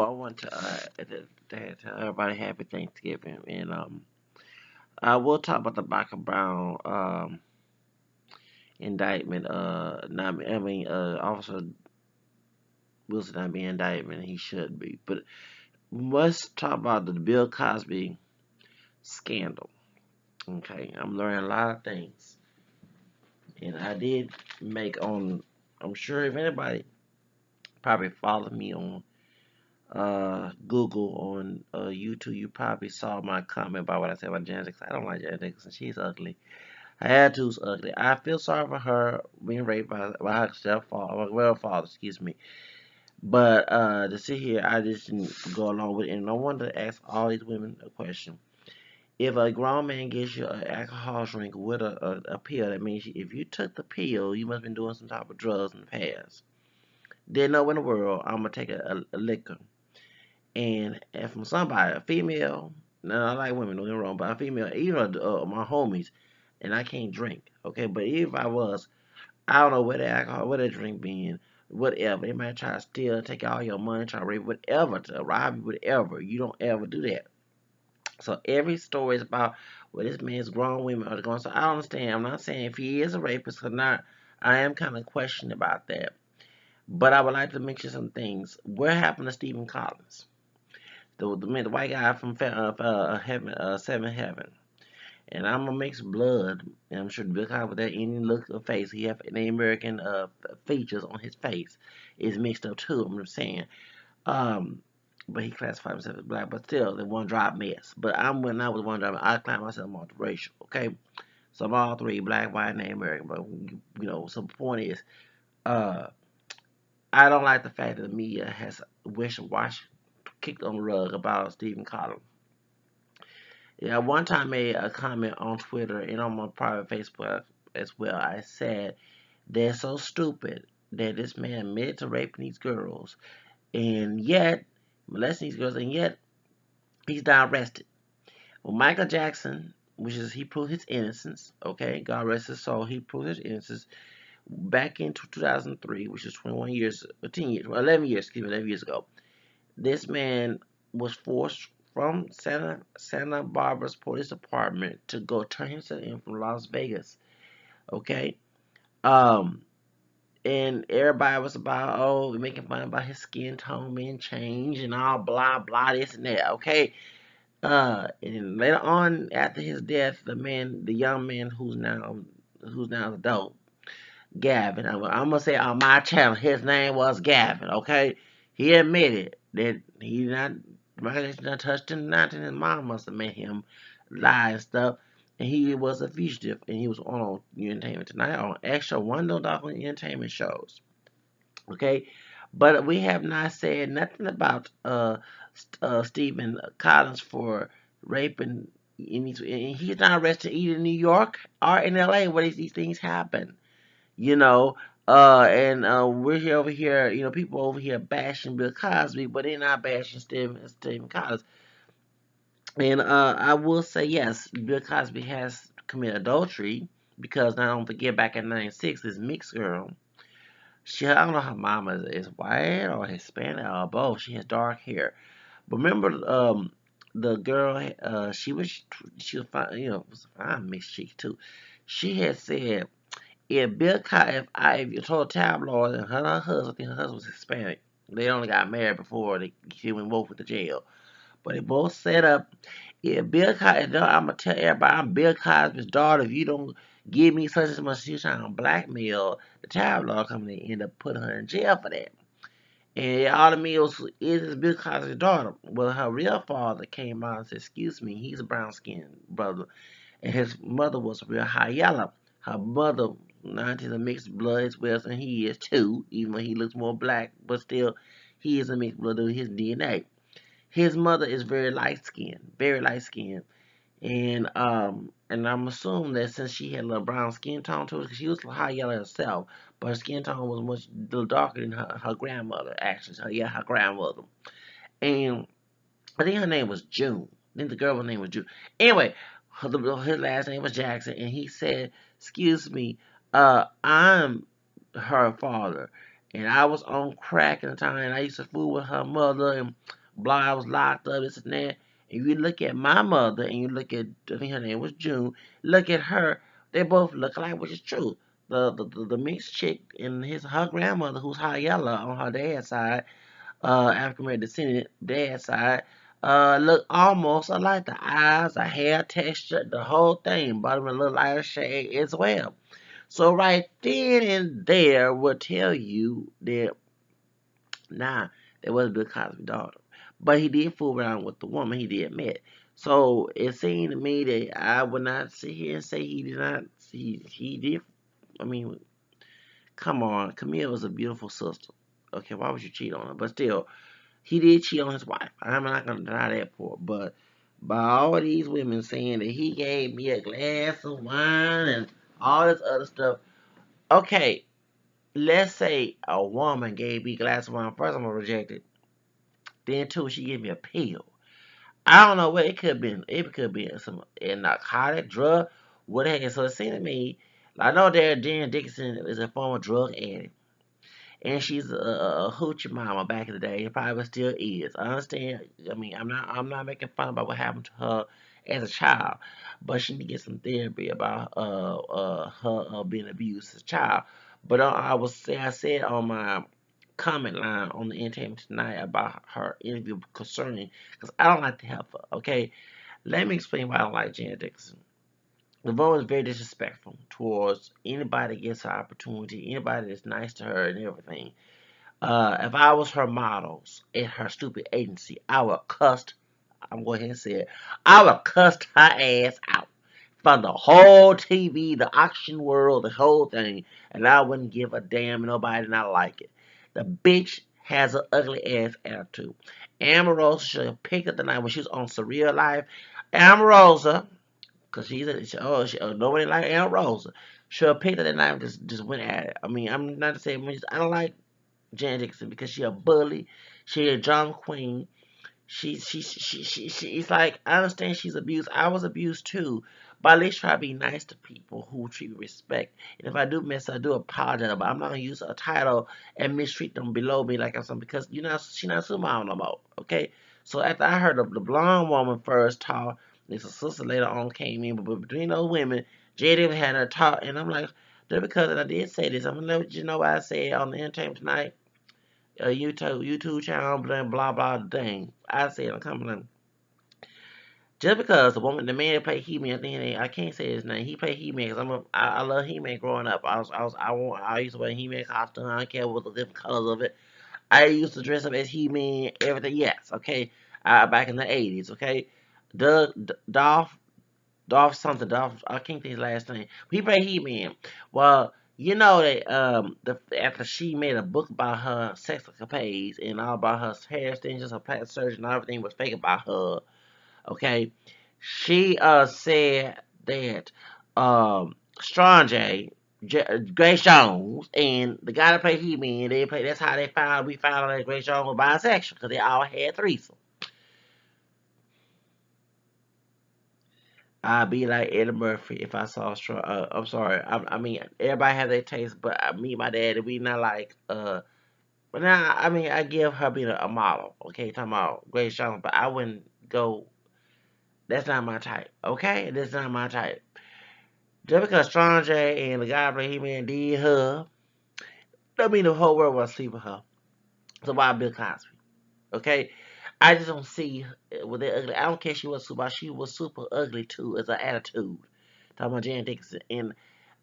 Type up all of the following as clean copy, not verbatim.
I want to tell everybody happy Thanksgiving, and I will talk about the Michael Brown indictment. Not I mean Officer Wilson not being indictment. He should be, but let's talk about the Bill Cosby scandal. Okay, I'm learning a lot of things, and I did make on. I'm sure if anybody probably follow me on Google on YouTube, you probably saw my comment about what I said about Janet Jackson. I don't like Janet Jackson. She's ugly. Her attitude's ugly. I feel sorry for her being raped by her stepfather, well, father, excuse me. But to sit here, I just didn't go along with it. And I wanted to ask all these women a question. If a grown man gives you an alcohol drink with a pill, that means if you took the pill, you must have been doing some type of drugs in the past. Didn't know in the world I'm gonna take a liquor. And from somebody, a female, now I like women, don't get me wrong, but a female, even my homies, and I can't drink, okay? But if I was, I don't know where the alcohol, where the drink been, whatever. They might try to steal, take all your money, try to rape, whatever, to rob you, whatever. You don't ever do that. So every story is about well, this man's grown women are going. So I don't understand. I'm not saying if he is a rapist or not. I am kind of questioning about that. But I would like to mention some things. What happened to Stephen Collins? The white guy from Heaven, Seven Heaven. And I'm gonna mix blood, and I'm sure because of that Indian look of face, he have the American features on his face is mixed up too. I'm just saying. Um, but he classified himself as black, but still, the one drop mess. But when I was one drop, I claim myself multiracial. Okay, so I'm all three, black, white, and American. But so the point is, uh, I don't like the fact that the media has wash kicked on the rug about Stephen Collins. Yeah, one time I made a comment on Twitter and on my private Facebook as well. I said they're so stupid that this man admitted to raping these girls and yet molesting these girls, and yet he's not arrested. Well, Michael Jackson, which is he proved his innocence. Okay, God rest his soul. He proved his innocence back in 2003, which is 21 years, 10 years, 11 years, excuse me, 11 years ago. This man was forced from Santa Barbara's police department to go turn himself in from Las Vegas. Okay, um, and everybody was about making fun about his skin tone being changed and all blah blah this and that. Okay, and later on after his death, the young man who's now an adult, Gavin. I'm gonna say on my channel, his name was Gavin. Okay, he admitted that he not Michael Jackson not touched him, nothing. His mom must have made him lie and stuff. And he was a fugitive, and he was on Entertainment Tonight on extra $1 entertainment shows. Okay, but we have not said nothing about Stephen Collins for raping. And he's not arrested either in New York or in LA where these things happen. You know, and we're here over here, people over here bashing Bill Cosby, but they're not bashing Stephen Collins. And I will say yes, Bill Cosby has committed adultery because now don't forget back in '96, this mixed girl. I don't know her mama is white or Hispanic or both. She has dark hair. But remember, the girl, she was fine, was a fine mixed chick too. She had said if you told tabloid and her husband, I think her husband was Hispanic. They only got married before she went both went to jail. But they both set up. If Bill Cosby, I'm gonna tell everybody I'm Bill Cosby's daughter. If you don't give me such and much, she's trying to blackmail the tabloid company and end up putting her in jail for that. And all the meals is Bill Cosby's daughter. Well, her real father came out and said, "Excuse me, he's a brown skinned brother." And his mother was real high yellow. Her mother, now is a mixed blood as well, and he is too, even though he looks more black, but still, he is a mixed blood with his DNA. His mother is very light skinned, and I'm assuming that since she had a little brown skin tone to her, because she was high yellow herself, but her skin tone was much little darker than her grandmother, actually. So yeah, her grandmother, and I think her name was June. I think the girl's name was June. Anyway, his last name was Jackson, and he said, "Excuse me, I'm her father." And I was on crack at the time. And I used to fool with her mother and blah. I was locked up, this and that. And you look at my mother and you look at, I think her name was June. Look at her. They both look alike, which is true. The mixed chick and her grandmother, who's high yellow on her dad's side, African American descendant dad's side, look almost alike. The eyes, the hair texture, the whole thing. Bottom a little lighter shade as well. So right then and there will tell you that nah, that wasn't Bill Cosby's daughter. But he did fool around with the woman he did met. So it seemed to me that I would not sit here and say he did not. He did. I mean, come on, Camille was a beautiful sister. Okay, why would you cheat on her? But still, he did cheat on his wife. I'm not gonna deny that part. But by all these women saying that he gave me a glass of wine and all this other stuff, okay, let's say a woman gave me a glass of wine. First, I'm gonna reject it. Then, two, she gave me a pill. I don't know what it could have been. It could be some a narcotic, drug, whatever. So it seemed to me, I know that Jan Dickinson is a former drug addict. And she's a hoochie mama back in the day. It probably still is. I understand. I mean, I'm not making fun about what happened to her as a child, but she need to get some therapy about her being abused as a child. But I said on my comment line on the entertainment tonight about her interview concerning, because I don't like to help her. Okay, let me explain why I don't like Janet Dixon. The vote is very disrespectful towards anybody that gets her opportunity, anybody that's nice to her and everything. If I was her models at her stupid agency, I would cuss. I'm going ahead and say it. I would cuss her ass out from the whole TV, the auction world, the whole thing, and I wouldn't give a damn. Nobody not like it. The bitch has an ugly ass attitude. Amorosa should have picked up the night when she was on Surreal Life. Amorosa, because nobody like Amorosa, should have picked up the night and just went at it. I mean, I'm not saying I don't like Janet Dixon because she a bully, she a drama queen. She. It's like I understand she's abused. I was abused too, but at least try to be nice to people who treat me with respect. And if I do mess, I do apologize. But I'm not gonna use a title and mistreat them below me like I'm something because she's not Sumao no more. Okay. So after I heard the blonde woman first talk, this sister later on came in, but between those women, Jada had her talk, and I'm like, just because I did say this, I'm gonna let you know what I said on the entertainment tonight a YouTube channel, blah blah thing. I said I'm coming in. Just because the man that played He-Man, I can't say his name. He played He-Man because I love He-Man growing up. I used to wear He-Man costume. I don't care what the different colors of it. I used to dress up as He-Man, everything. Yes, okay. Back in the '80s, okay. Dolph something. I can't think his last name. He played He Man. Well, you know that after she made a book about her sex escapades and all about her hair extensions, her plastic surgery, and everything was fake about her. Okay, she said that Strong Grace Jones, and the guy that played He Man, they played. That's how we found out that Grace Jones was bisexual because they all had threesomes. I'd be like Eddie Murphy if I saw strong. I'm sorry. I mean, everybody has their taste, but me, and my dad, we not like. But now, I mean, I give her being a model. Okay, talking about Grace Jones, but I wouldn't go. That's not my type. Okay, that's not my type. Just because Strong J and the guy playing He Man did her, don't mean the whole world will sleep with her. So why Bill Cosby? Okay, I just don't see with that ugly. I don't care she was super. She was super ugly too as an attitude. Talking about Jan Dixon, and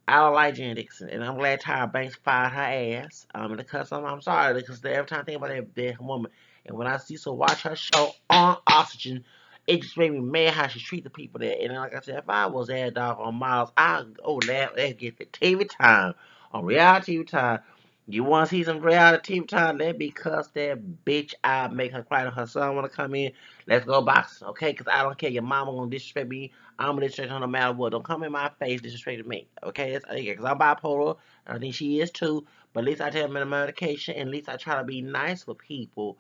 I don't like Jan Dixon, and I'm glad Tyra Banks fired her ass. Because I'm sorry, because every time I think about that woman, and when I used to watch her show on Oxygen, it just made me mad how she treat the people there. And like I said, if I was that dog on Miles, I'd go there and get the TV time on reality TV time. You want to see some reality TV time? Let me cuss that bitch out, make her cry. Her son want to come in. Let's go boxing, okay? Because I don't care. Your mama gonna disrespect me. I'm gonna disrespect her no matter what. Don't come in my face disrespecting me. Okay? Because I'm bipolar. I think she is too. But at least I take my medication and at least I try to be nice with people,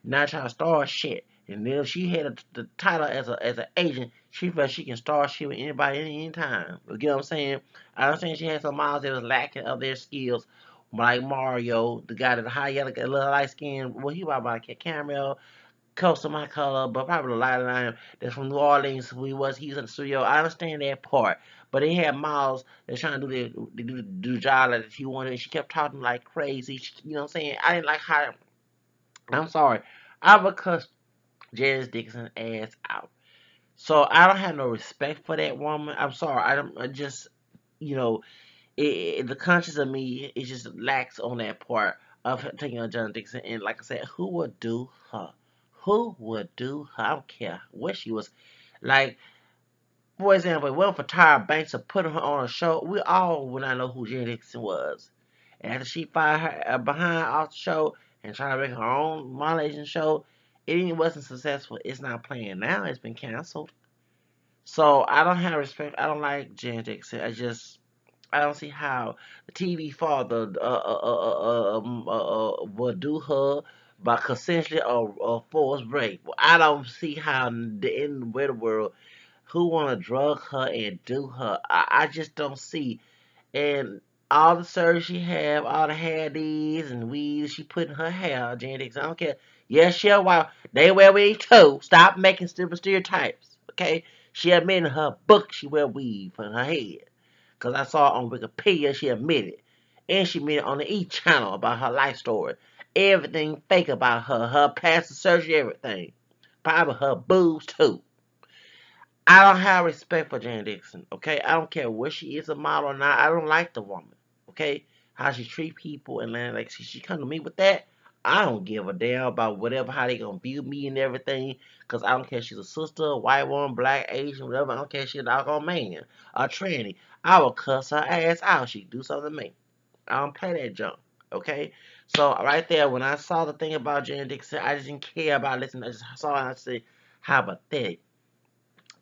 not try to start shit. And then if she had the title as an agent, she felt she can start shit with anybody at any time. You get what I'm saying? I understand she had some miles that was lacking of their skills like Mario, the guy that high yellow, little light skin. Well, he about my cameo, close to my color, but probably a lot of them that's from New Orleans. He was in the studio. I understand that part, but they had Miles that's trying to do the job that he wanted. And she kept talking like crazy. You know what I'm saying? I didn't like how. I'm sorry. I would cuss Janice Dixon ass out. So I don't have no respect for that woman. I'm sorry. I don't. I just you know the conscience of me it just lacks on that part of taking on John Dixon. And like I said, who would do her? Who would do her? I don't care what she was like. For example, if it wasn't for Tyra Banks to put her on a show, we all would not know who Jen Dixon was. And after she fired her behind off the show and tried to make her own Malaysian show, it wasn't successful. It's not playing now. It's been canceled. So I don't have respect. I don't like Jen Dixon. I don't see how the TV father would do her by consensually or forced rape. I don't see how in the real world who want to drug her and do her. I just don't see. And all the surgery she have, all the hair these and weaves she put in her hair, genetics, I don't care. Yes, she a wife. They wear weave too. Stop making stupid stereotypes. Okay? She admitted in her book she wear weave in her head. Because I saw on Wikipedia she admitted. And she admitted on the E channel about her life story. Everything fake about her. Her past surgery, everything. Probably her boobs too. I don't have respect for Janet Dixon, okay? I don't care where she is a model or not. I don't like the woman, okay? How she treat people and then like she come to me with that. I don't give a damn about whatever how they gonna view me and everything, cause I don't care if she's a sister, a white woman, black, Asian, whatever. I don't care if she's a doggone man, a tranny. I will cuss her ass out. She do something to me. I don't play that junk, okay? So right there, when I saw the thing about Janet Dixon, I just didn't care about listening. I just saw it and I said, how pathetic.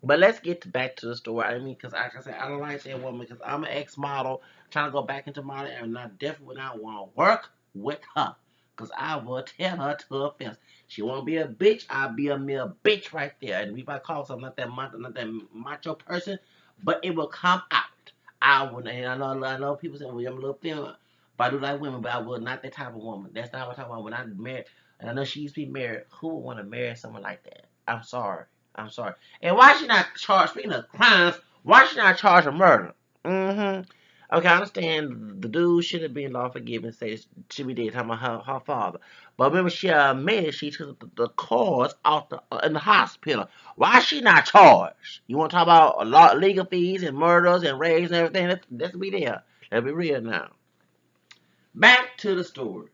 But let's get back to the story. I mean, because like I said, I don't like that woman because I'm an ex-model trying to go back into modeling, and I definitely would not want to work with her because I will tell her to her face. She want to be a bitch, I'll be a mere bitch right there. And if I call something not that macho person, but it will come out. I would, and I know people say, well, I'm a little female, but I do like women, but I will not that type of woman. That's not what I'm talking about. When I married, and I know she used to be married, who would want to marry someone like that? I'm sorry. I'm sorry. And why she not charged? Speaking of crimes, why she not charged with murder? Mm-hmm. Okay, I understand the dude should have been law forgiven, say she be dead, talking about her father. But remember, she admitted she took the cause out in the hospital. Why she not charged? You want to talk about a lot legal fees and murders and rapes and everything? Let's be there. Let's be real now. Back to the story.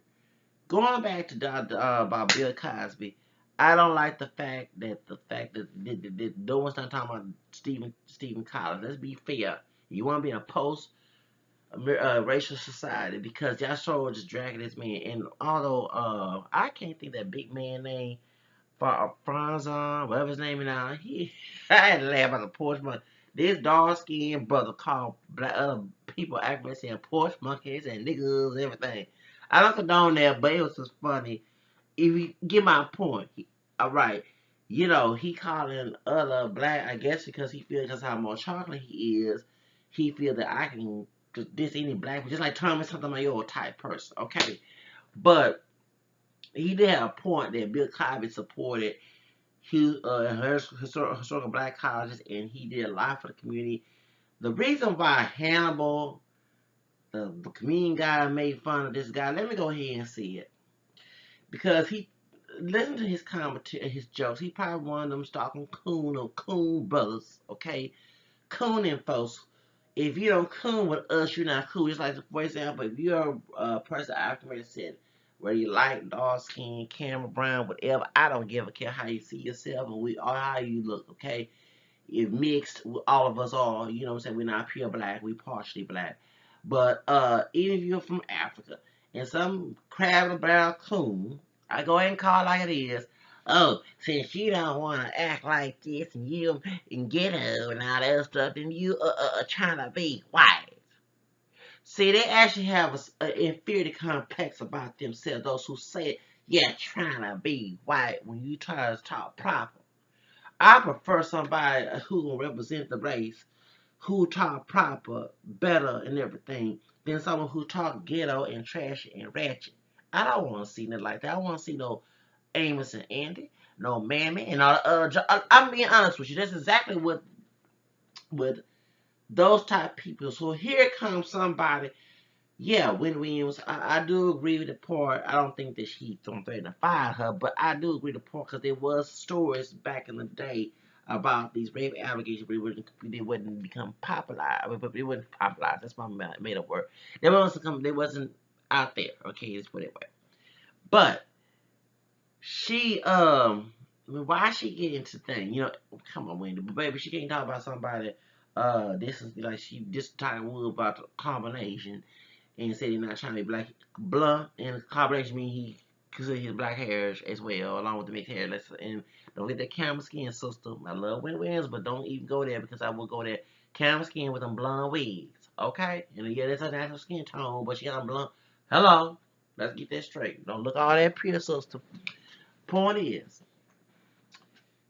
Going back to about Bill Cosby, I don't like the fact that no one's not talking about Stephen Collins. Let's be fair. You want to be in a post racial society because y'all sure just dragging this man. And although I can't think that big man name for Franzon, whatever his name is now, he I had to laugh at the porch monkey. This dark skinned brother called black other people acting saying porch monkeys and niggas and everything. I don't condone that, but it was just funny. If you get my point, all right. He calling other black, I guess because he feels just how more chocolate he is, he feel that I can diss any black, just like Thomas something like your type person, okay? But he did have a point that Bill Cosby supported historical black colleges, and he did a lot for the community. The reason why Hannibal, the comedian guy, made fun of this guy, let me go ahead and see it. Because he, listen to his commentary, his jokes. He probably one of them stalking coon or coon brothers, okay? Cooning folks. If you don't coon with us, you're not cool. Just like, for example, if you're a person African American, whether you like dark skin, camera brown, whatever, I don't give a care how you see yourself or how you look, okay? It mixed, all of us are, you know what I'm saying? We're not pure black, we partially black. But even if you're from Africa and some crab about coon, I go ahead and call it like it is. Oh, since you don't want to act like this and you and ghetto and all that other stuff, then you trying to be white. See, they actually have an inferiority complex about themselves. Those who say, yeah, trying to be white when you try to talk proper. I prefer somebody who will represent the race who talk proper, better, and everything than someone who talk ghetto and trashy and ratchet. I don't want to see nothing like that. I want to see no Amos and Andy, no Mammy, and all the other. I'm being honest with you. That's exactly what with those type of people. So here comes somebody. Yeah, Wendy Williams. I do agree with the part. I don't think that she don't threaten to fire her, but I do agree with the part because there was stories back in the day about these rape allegations, but they wouldn't become popular. But they wouldn't popularize. That's my made up word. They wasn't come. They wasn't out there. Okay, let's put it that way. But she why she get into things? You know, come on, Wendy, but baby, she can't talk about somebody. This is like she just talking about the combination and said he's not trying to be black. Blunt and combination mean he consider his black hair as well, along with the mixed hair. And don't get that camera skin, sister. I love Wendy Williams, but don't even go there because I will go there. Camera skin with them blonde wigs, okay? And yeah, that's her natural skin tone, but she got a blonde. Hello, let's get that straight. Don't look all that pure, sister. Point is,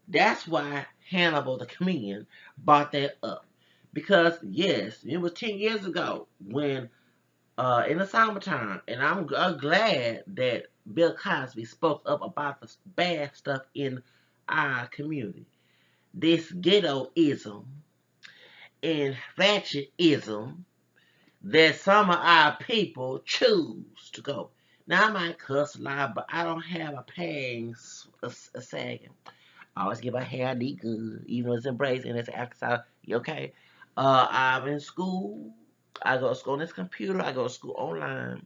that's why Hannibal the comedian brought that up. Because yes, it was 10 years ago when in the summertime, and I'm glad that Bill Cosby spoke up about the bad stuff in our community. This ghettoism and ratchetism that some of our people choose to go. Now I might cuss a lot, but I don't have a pangs a sagging. I always get my hair neat good, even though it's embraced and it's exercise. Okay. I'm in school. I go to school on this computer. I go to school online.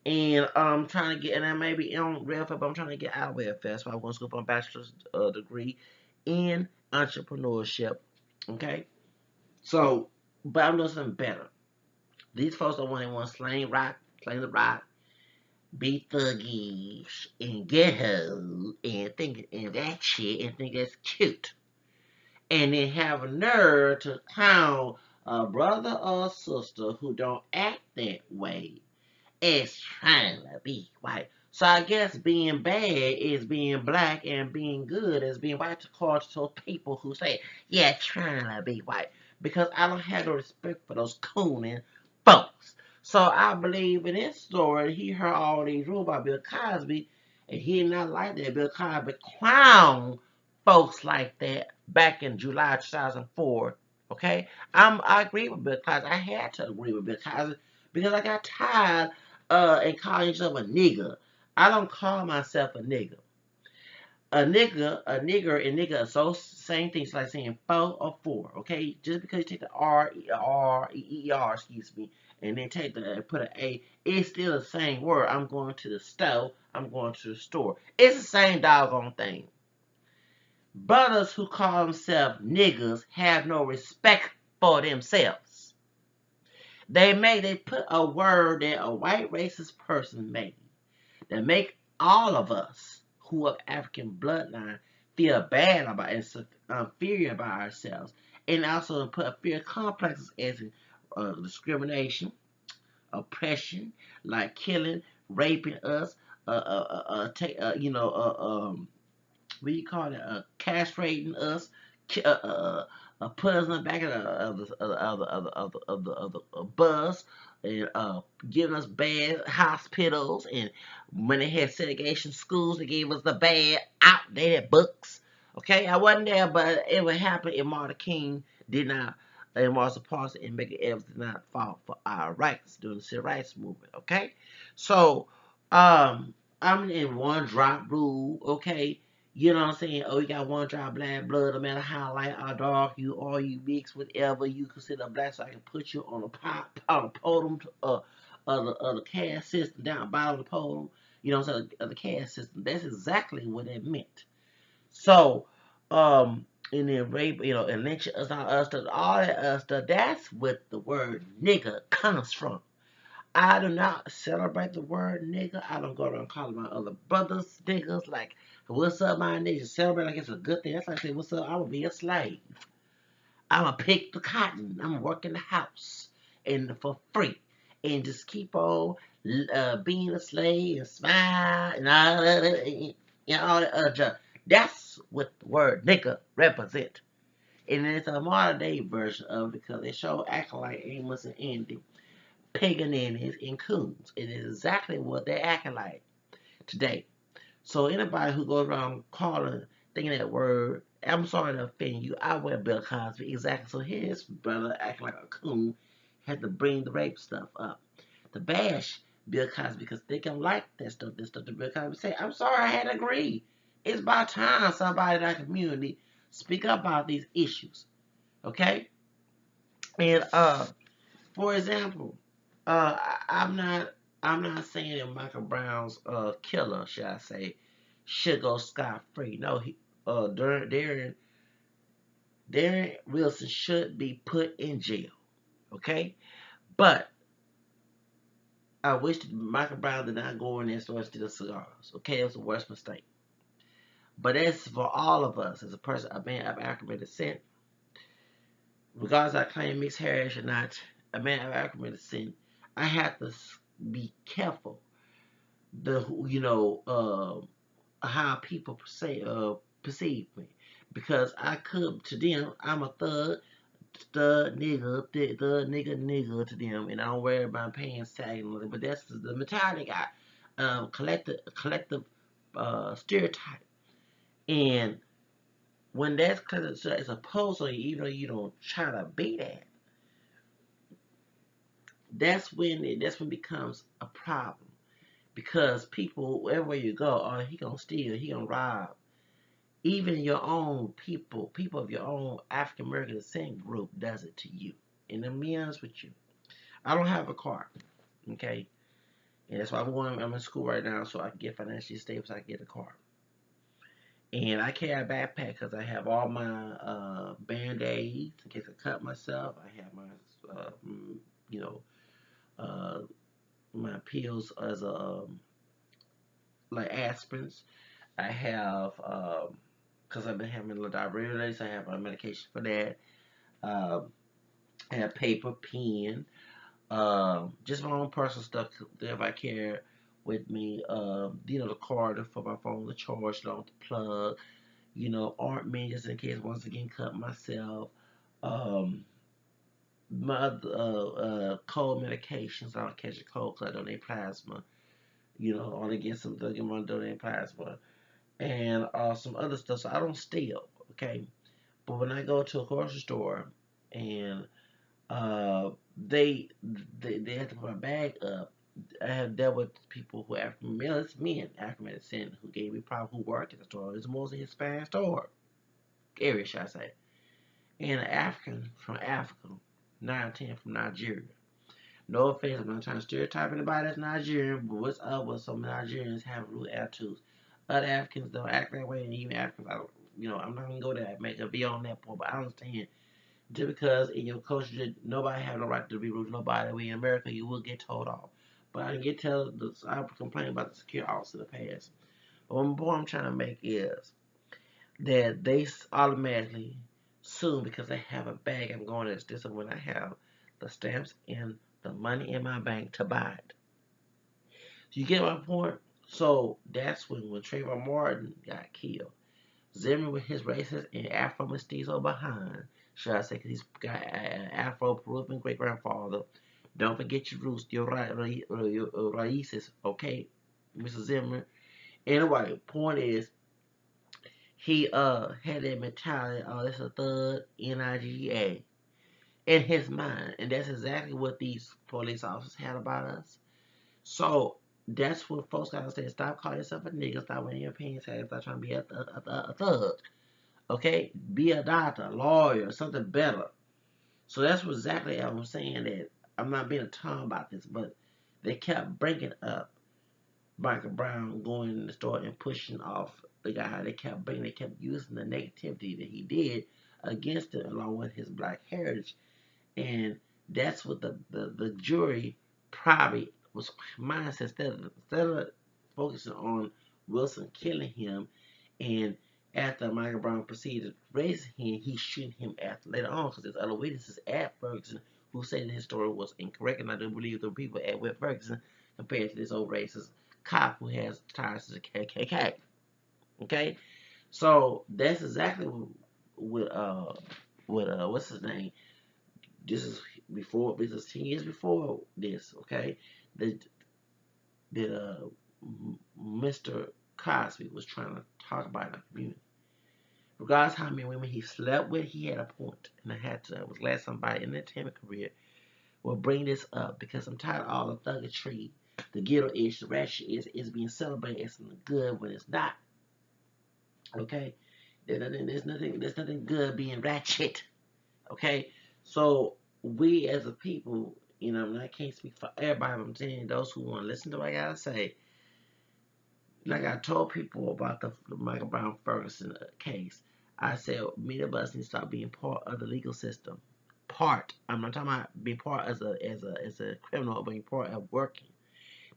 And I'm trying to get, and I may be on welfare, but I'm trying to get out of welfare. So I'm going to school for a bachelor's degree in entrepreneurship. Okay. So, but I'm doing something better. These folks don't want to slang the rock, be thuggish and ghetto and think and that shit and think that's cute. And then have a nerve to clown a brother or sister who don't act that way as trying to be white. So I guess being bad is being black and being good is being white to call to people who say, yeah, trying to be white. Because I don't have no respect for those cooning folks. So I believe in this story, he heard all these rules about Bill Cosby, and he did not like that. Bill Cosby clown folks like that back in July 2004. Okay? I agree with Bill Cosby. I had to agree with Bill Cosby because I got tired and calling yourself a nigger. I don't call myself a nigger. A nigger, and nigger are so same things like saying four or four. Okay, just because you take the excuse me, and then take the put an A, it's still the same word. I'm going to the store. I'm going to the store. It's the same doggone thing. Brothers who call themselves niggers have no respect for themselves. They put a word that a white racist person made that make all of us who are African bloodline feel bad about and inferior about ourselves, and also put fear complexes as discrimination, oppression, like killing, raping us, what do you call it? Castrating us, putting us in the back of the bus, and giving us bad hospitals. And when they had segregation schools, they gave us the bad, outdated books. Okay, I wasn't there, but it would happen if Martin King did not, and Martha Parson and Medgar Evers did not fought for our rights during the civil rights movement. Okay, so I'm in one drop rule. Okay, you know what I'm saying? Oh, you got one drop black blood, no matter how light or dark you are, you mix whatever you consider black, so I can put you on the podium of the caste system down bottom of the podium. You know what I'm saying? Of the caste system. That's exactly what it meant. So, and then rape, and lynch us, all that stuff. That's what the word nigga comes from. I do not celebrate the word nigga. I don't go around calling my other brothers niggas like, what's up, my niggas? Celebrate like it's a good thing. That's like saying, what's up? I'm gonna be a slave. I'm gonna pick the cotton. I'm gonna work in the house and for free, and just keep on being a slave and smile and all that, all that other junk. That's what the word nigga represent. And it's a modern day version of it because they show acting like Amos and Andy, paganism and coons. It is exactly what they're acting like today. So anybody who goes around calling, thinking that word, I'm sorry to offend you. I wear Bill Cosby exactly. So his brother acting like a coon had to bring the rape stuff up to bash Bill Cosby because they don't like that stuff. This stuff that Bill Cosby said. I'm sorry, I had to agree. It's about time somebody in our community speak up about these issues. Okay, and for example, I'm not saying that Michael Brown's killer, should I say, should go scot free. No, Darren Wilson should be put in jail. Okay, but I wish that Michael Brown did not go in there and start stealing cigars. Okay, it was the worst mistake. But that's for all of us as a person, a man of African descent, regardless I claim mixed heritage or not, a man of African descent, I have to be careful how people perceive me because I could to them I'm a thug nigga to them, and I don't worry about paying tax. But that's the mentality I got, collective stereotype, and when that's because it's opposed to you, even though you don't try to be that, that's when it becomes a problem because people wherever you go, oh he gonna steal, he gonna rob. Even your own people of your own African American descent group does it to you. And to be honest with you, I don't have a car, okay? And that's why I'm in school right now so I can get financially stable so I can get a car. And I carry a backpack because I have all my band-aids in case I cut myself. I have my, you know, uh, my pills as like aspirins. I have, because I've been having a little diarrhea lately, so I have a medication for that. Um, I have paper, pen, just my own personal stuff that I carry with me. The cord for my phone, the charge, the plug. Ointment just in case once again cut myself. Um, my cold medications. I don't catch a cold because I donate plasma. Only get some to get my donate plasma and some other stuff. So I don't steal. Okay, but when I go to a grocery store and uh, they, they have to put my bag up. I have dealt with people who are African males, men, African descent, who gave me problem who work at the store. It's mostly Hispanic store area, should I say? And an African from Africa, 9 10 from Nigeria. No offense, I'm not trying to stereotype anybody that's Nigerian, but what's up with some Nigerians having rude attitudes? Other Africans don't act that way, and even Africans, I'm not gonna go there, make a video on that point, but I understand just because in your culture nobody have no right to be rude to nobody. We in America, you will get told off. But I get told I complain about the security officer in the past. But one point I'm trying to make is that they automatically sue because they have a bag. I'm going to this when I have the stamps and the money in my bank to buy it. You get my point? So that's when Trayvon Martin got killed. Zimmer with his racist and Afro mestizo behind, should I say, because he's got an Afro Peruvian great grandfather. Don't forget your roots, your raíces, okay, Mr. Zimmer. Anyway, point is, he had that mentality, oh, this a thug, Niga, in his mind, and that's exactly what these police officers had about us. So that's what folks gotta say. Stop calling yourself a nigga. Stop wearing your pants. Stop trying to be a thug. Okay, be a doctor, a lawyer, something better. So that's what exactly I'm saying that I'm not being a tom about this, but they kept bringing up Michael Brown going in the store and pushing off the guy. They kept using the negativity that he did against him along with his black heritage, and that's what the jury probably was mindset instead of focusing on Wilson killing him and after Michael Brown proceeded to raise him, he shot him after later on because there's other witnesses at Ferguson who say that his story was incorrect, and I do believe the people at West Ferguson compared to this old racist cop who has ties to the KKK. Okay, so that's exactly what with what's his name? This is 10 years before this, okay? That Mr. Cosby was trying to talk about in the community. Regardless how many women he slept with, he had a point, and I had to. I was glad somebody in the entertainment career will bring this up because I'm tired of all the thuggetry, the ghetto ish, the ratchet is being celebrated as something good when it's not. Okay, there's nothing good being ratchet. Okay, so we as a people, I can't speak for everybody. But I'm saying those who want to listen to what I gotta say. Like I told people about the Michael Brown Ferguson case, I said many of us need to start being part of the legal system. Part. I'm not talking about being part as a criminal, but being part of working.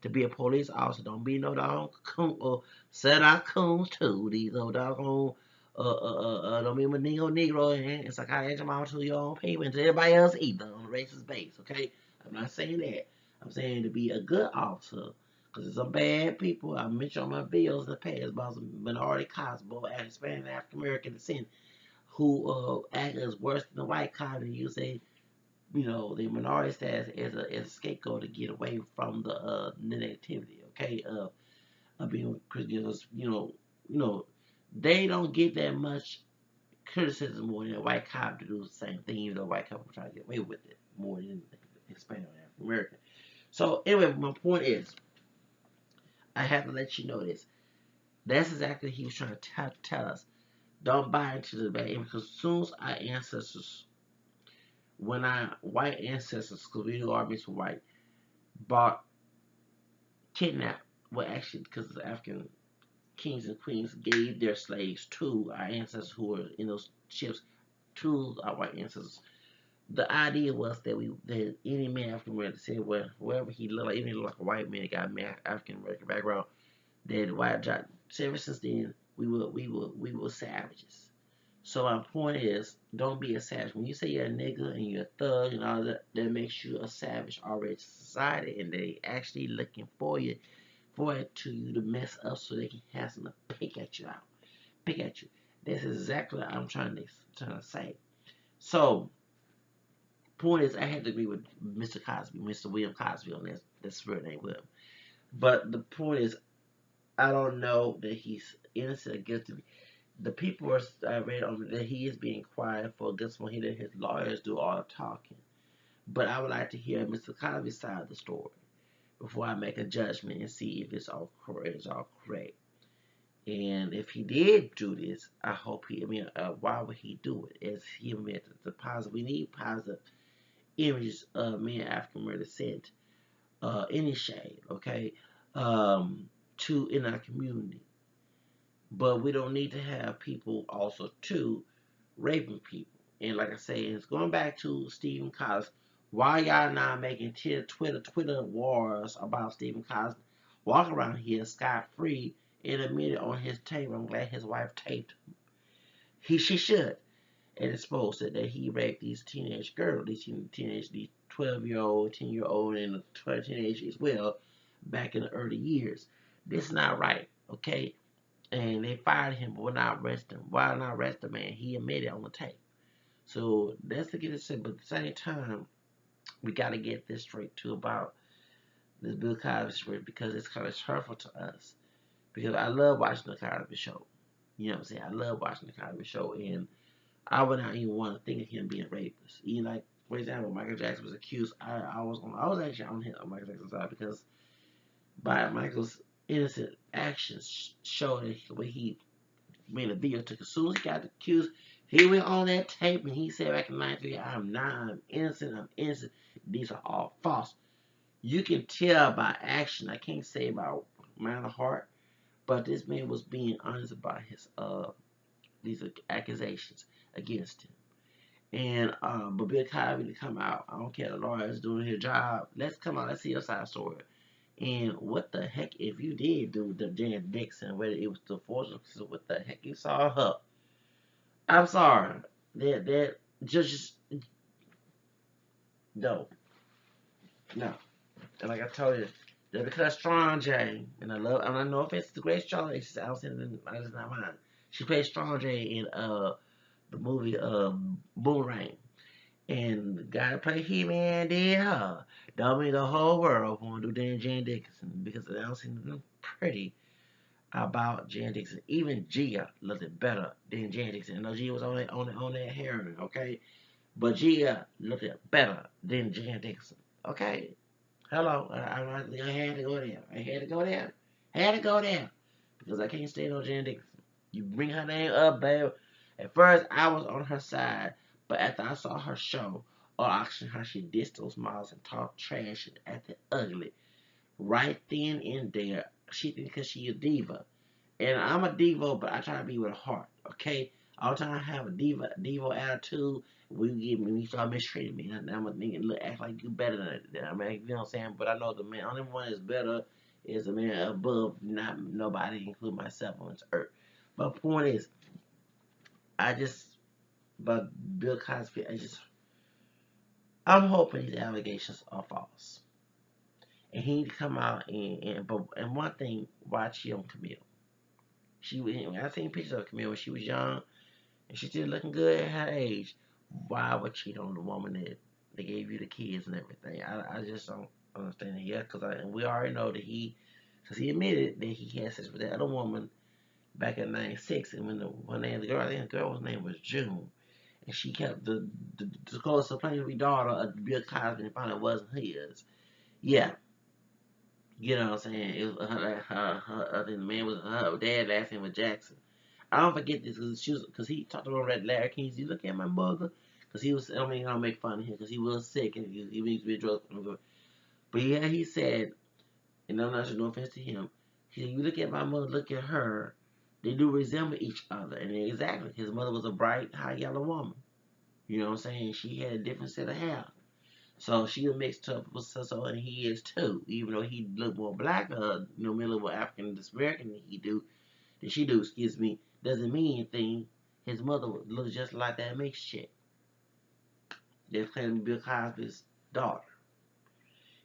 To be a police officer, don't be no dog coon or set out coons too. These old doggone don't be a Negro and it's like I ask them all to your own people and to everybody else either on a racist base, okay? I'm not saying that. I'm saying to be a good officer. Because there's some bad people I mentioned on my videos in the past about some minority cops, both Hispanic and African American descent, who act as worse than the white cop and you say the minority status as a scapegoat to get away from the negativity, okay, of being Christians, they don't get that much criticism more than a white cop to do the same thing, even though white cop will try to get away with it more than Hispanic or African American. So anyway, my point is, I have to let you know this. That's exactly what he was trying to tell us. Don't buy into the bad image because as soon as our ancestors, when our white ancestors, because we knew our mixed were white, bought kidnapped, well, actually, because the African kings and queens gave their slaves to our ancestors who were in those ships, to our white ancestors. The idea was that any man African American said, well, wherever he looked like, even if he looked like a white man, got a African American background, that white job. So ever since then, we were savages. So my point is, don't be a savage. When you say you're a nigga and you're a thug and all that, that makes you a savage already to society, and they actually looking for it to you to mess up so they can have something to pick at you. That's exactly what I'm trying to say. So, point is, I had to agree with Mr. Cosby, Mr. William Cosby on this. That's real name William. But the point is, I don't know that he's innocent or guilty. The people are I read on that he is being quiet for this one. He let his lawyers do all the talking. But I would like to hear Mr. Cosby's side of the story before I make a judgment and see if it's all correct. It's all correct. And if he did do this, I hope he. I mean, why would he do it? As he meant the positive. We need positive images of men African American descent, any shade, okay, to in our community. But we don't need to have people also too raping people. And like I say, it's going back to Stephen Cosby. Why y'all not making Twitter wars about Stephen Cosby? Walk around here scot free and admit it on his tape. I'm glad his wife taped him. She should and exposed it that he raped these teenage girls, these 12-year-old, 10-year-old, and a 12 teenage as well back in the early years. This is not right, okay? And they fired him, but why not arrest him? Why not arrest the man? He admitted on the tape. So that's to get it said. But at the same time, we got to get this straight too about this Bill Cosby story because it's kind of hurtful to us. Because I love watching the Cosby Show. You know what I'm saying? I love watching the Cosby Show, and I would not even want to think of him being a rapist. Even like, for example, Michael Jackson was accused. I was actually on him on Michael Jackson's side because by Michael's innocent actions showed that the way he made a video took as soon as he got accused, he went on that tape and he said back in '93, I'm innocent, I'm innocent. These are all false. You can tell by action. I can't say about mind of heart, but this man was being honest about his these accusations against him. And but Bill Cosby to come out, I don't care the lawyer's doing his job. Let's come out, let's see your side story. And what the heck if you did do the Janet Dixon, whether it was the force, what the heck you saw her? I'm sorry. That just no, no. And like I told you, just because Strong J, and I know if it's the great Strong J, I don't say I just not mine. She played Strong J in the movie Boomerang. And the guy that played He-Man did her. Don't mean the whole world want to do Dan Jan Dickinson because they don't seem to pretty about Jan Dixon. Even Gia looked it better than Jan Dixon. I know Gia was on that heroin, okay? But Gia looked it better than Jan Dixon, okay? Hello, I had to go there. I had to go there. Had to go there because I can't stand on Jan Dixon. You bring her name up, babe. At first, I was on her side, but after I saw her show or auction how she dissed those models and talked trash and acted ugly, right then and there, she thinks because she a diva. And I'm a diva, but I try to be with a heart, okay? All the time I have a diva attitude. When you start mistreating me, and I'm a nigga look act like you better than that. I mean, you know what I'm saying? But I know the man, only one that's better is the man above, not nobody, including myself on this earth. But point is, I just, but Bill Cosby, I'm hoping these allegations are false, and he need to come out and one thing, why cheat on Camille? When I seen pictures of Camille when she was young, and she's still looking good at her age. Why would cheat on the woman that gave you the kids and everything? I just don't understand it. Yeah, because we already know that because he admitted that he had sex with that other woman back in '96, and when they had the girl, I think the girl's name was June, and she kept the close supplementary daughter of Bill Cosby and found it wasn't his. Yeah, you know what I'm saying? It was I think the man was her dad. Last name was Jackson. I don't forget this because he talked about that Larry King. You look at my mother because he was. I mean, I'll make fun of him because he was sick and he used to be a drug. But yeah, he said, and I'm not sure, no offense to him. He said, "You look at my mother, look at her. They do resemble each other." And exactly, his mother was a bright, high yellow woman. You know what I'm saying? She had a different set of hair. So she was mixed up with so and he is too. Even though he looked more black, middle more African American than she do, excuse me, doesn't mean anything. His mother looks just like that mixed chick. They're claiming Bill Cosby's daughter.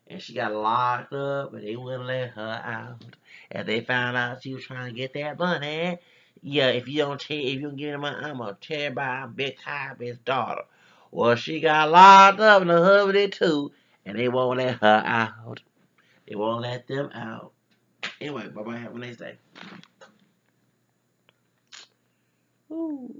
And she got locked up, but they wouldn't let her out. And they found out she was trying to get that money. Yeah, if you don't give me the money, I'm gonna tear by Bill Cosby's daughter. Well, she got locked up and the husband did too, and they won't let her out. They won't let them out. Anyway, bye bye. Have a nice day. Ooh.